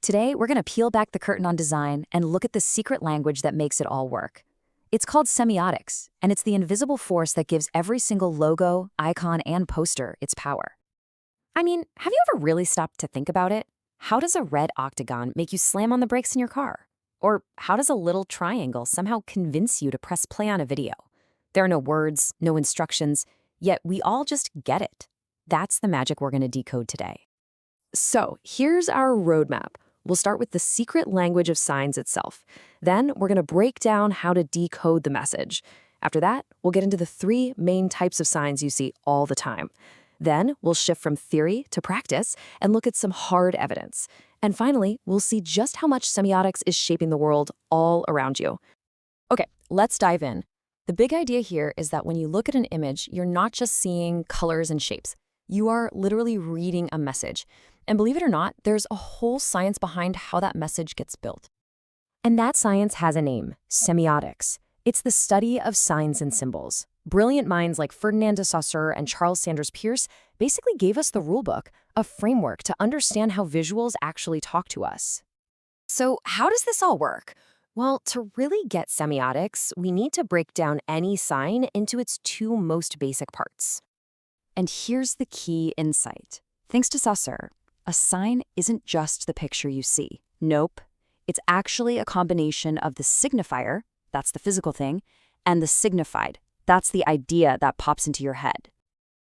Today, we're going to peel back the curtain on design and look at the secret language that makes it all work. It's called semiotics, and it's the invisible force that gives every single logo, icon, and poster its power. I mean, have you ever really stopped to think about it? How does a red octagon make you slam on the brakes in your car? Or how does a little triangle somehow convince you to press play on a video? There are no words, no instructions, yet we all just get it. That's the magic we're going to decode today. So here's our roadmap. We'll start with the secret language of signs itself. Then we're going to break down how to decode the message. After that, we'll get into the three main types of signs you see all the time. Then we'll shift from theory to practice and look at some hard evidence. And finally, we'll see just how much semiotics is shaping the world all around you. Okay, let's dive in. The big idea here is that when you look at an image, you're not just seeing colors and shapes. You are literally reading a message. And believe it or not, there's a whole science behind how that message gets built. And that science has a name, semiotics. It's the study of signs and symbols. Brilliant minds like Ferdinand de Saussure and Charles Sanders Peirce basically gave us the rulebook, a framework to understand how visuals actually talk to us. So how does this all work? Well, to really get semiotics, we need to break down any sign into its two most basic parts. And here's the key insight. Thanks to Saussure, a sign isn't just the picture you see. Nope. It's actually a combination of the signifier, that's the physical thing, and the signified, that's the idea that pops into your head.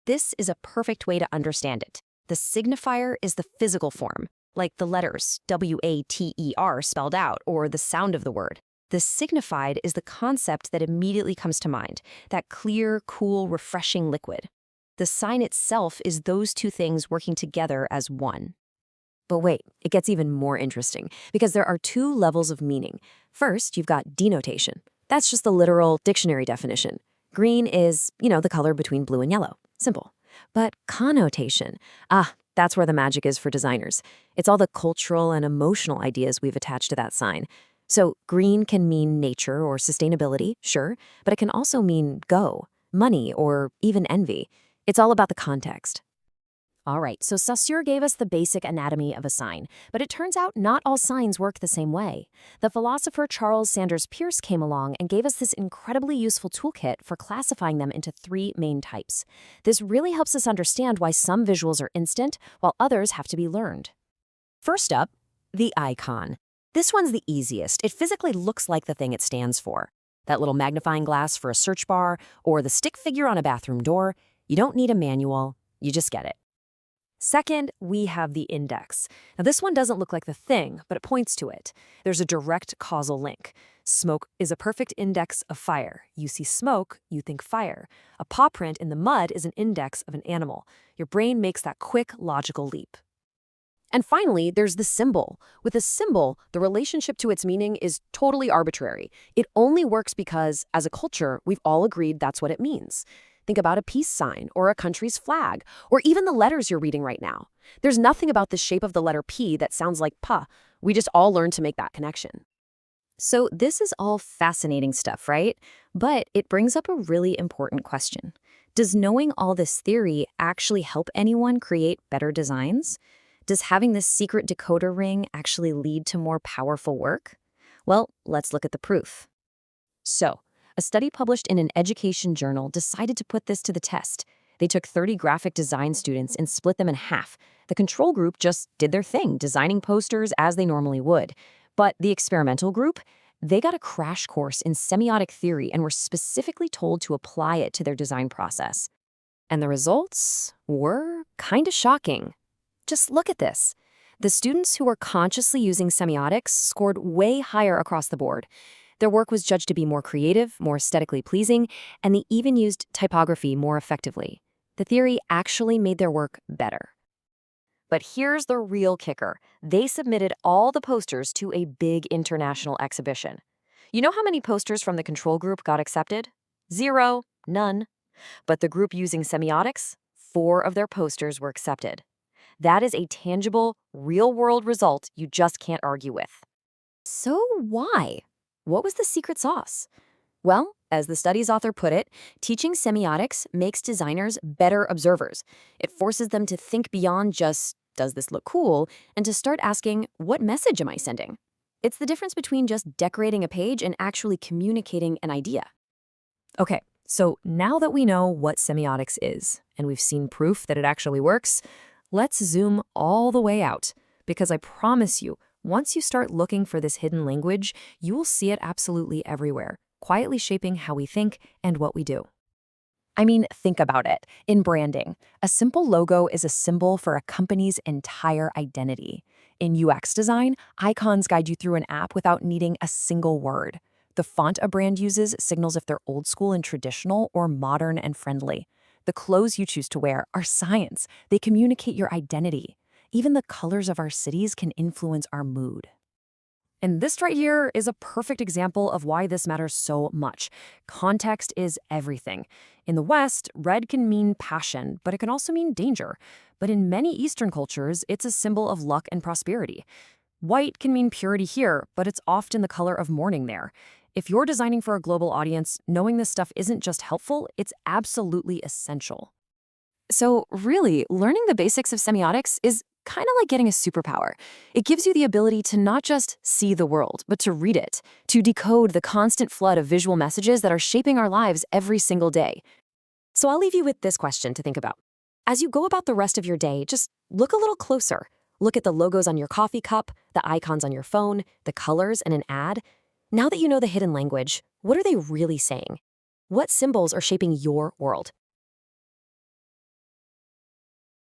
This is a perfect way to understand it. The signifier is the physical form, like the letters W-A-T-E-R spelled out, or the sound of the word. The signified is the concept that immediately comes to mind, that clear, cool, refreshing liquid. The sign itself is those two things working together as one. But wait, it gets even more interesting, because there are two levels of meaning. First, you've got denotation. That's just the literal dictionary definition. Green is, the color between blue and yellow. Simple. But connotation, that's where the magic is for designers. It's all the cultural and emotional ideas we've attached to that sign. So green can mean nature or sustainability, sure, but it can also mean go, money, or even envy. It's all about the context. All right, so Saussure gave us the basic anatomy of a sign, but it turns out not all signs work the same way. The philosopher Charles Sanders Peirce came along and gave us this incredibly useful toolkit for classifying them into three main types. This really helps us understand why some visuals are instant, while others have to be learned. First up, the icon. This one's the easiest. It physically looks like the thing it stands for. That little magnifying glass for a search bar, or the stick figure on a bathroom door. You don't need a manual, you just get it. Second, we have the index. Now this one doesn't look like the thing, but it points to it. There's a direct causal link. Smoke is a perfect index of fire. You see smoke, you think fire. A paw print in the mud is an index of an animal. Your brain makes that quick, logical leap. And finally, there's the symbol. With a symbol, the relationship to its meaning is totally arbitrary. It only works because, as a culture, we've all agreed that's what it means. Think about a peace sign, or a country's flag, or even the letters you're reading right now. There's nothing about the shape of the letter P that sounds like pa. We just all learned to make that connection. So this is all fascinating stuff, right? But it brings up a really important question. Does knowing all this theory actually help anyone create better designs? Does having this secret decoder ring actually lead to more powerful work? Well, let's look at the proof. So, a study published in an education journal decided to put this to the test. They took 30 graphic design students and split them in half. The control group just did their thing, designing posters as they normally would. But the experimental group, they got a crash course in semiotic theory and were specifically told to apply it to their design process. And the results were kind of shocking. Just look at this. The students who were consciously using semiotics scored way higher across the board. Their work was judged to be more creative, more aesthetically pleasing, and they even used typography more effectively. The theory actually made their work better. But here's the real kicker. They submitted all the posters to a big international exhibition. You know how many posters from the control group got accepted? 0, none. But the group using semiotics, 4 of their posters were accepted. That is a tangible, real-world result you just can't argue with. So why? What was the secret sauce? Well, as the study's author put it, teaching semiotics makes designers better observers. It forces them to think beyond just does this look cool, and to start asking, what message am I sending? It's the difference between just decorating a page and actually communicating an idea. Okay, so now that we know what semiotics is, and we've seen proof that it actually works, let's zoom all the way out, because I promise you, once you start looking for this hidden language, you will see it absolutely everywhere, quietly shaping how we think and what we do. I mean, think about it. In branding, a simple logo is a symbol for a company's entire identity. In UX design, icons guide you through an app without needing a single word. The font a brand uses signals if they're old school and traditional or modern and friendly. The clothes you choose to wear are science. They communicate your identity. Even the colors of our cities can influence our mood. And this right here is a perfect example of why this matters so much. Context is everything. In the West, red can mean passion, but it can also mean danger. But in many Eastern cultures, it's a symbol of luck and prosperity. White can mean purity here, but it's often the color of mourning there. If you're designing for a global audience, knowing this stuff isn't just helpful, it's absolutely essential. So really, learning the basics of semiotics is kind of like getting a superpower. It gives you the ability to not just see the world, but to read it, to decode the constant flood of visual messages that are shaping our lives every single day. So I'll leave you with this question to think about. As you go about the rest of your day, just look a little closer. Look at the logos on your coffee cup, the icons on your phone, the colors in an ad. Now that you know the hidden language, what are they really saying? What symbols are shaping your world?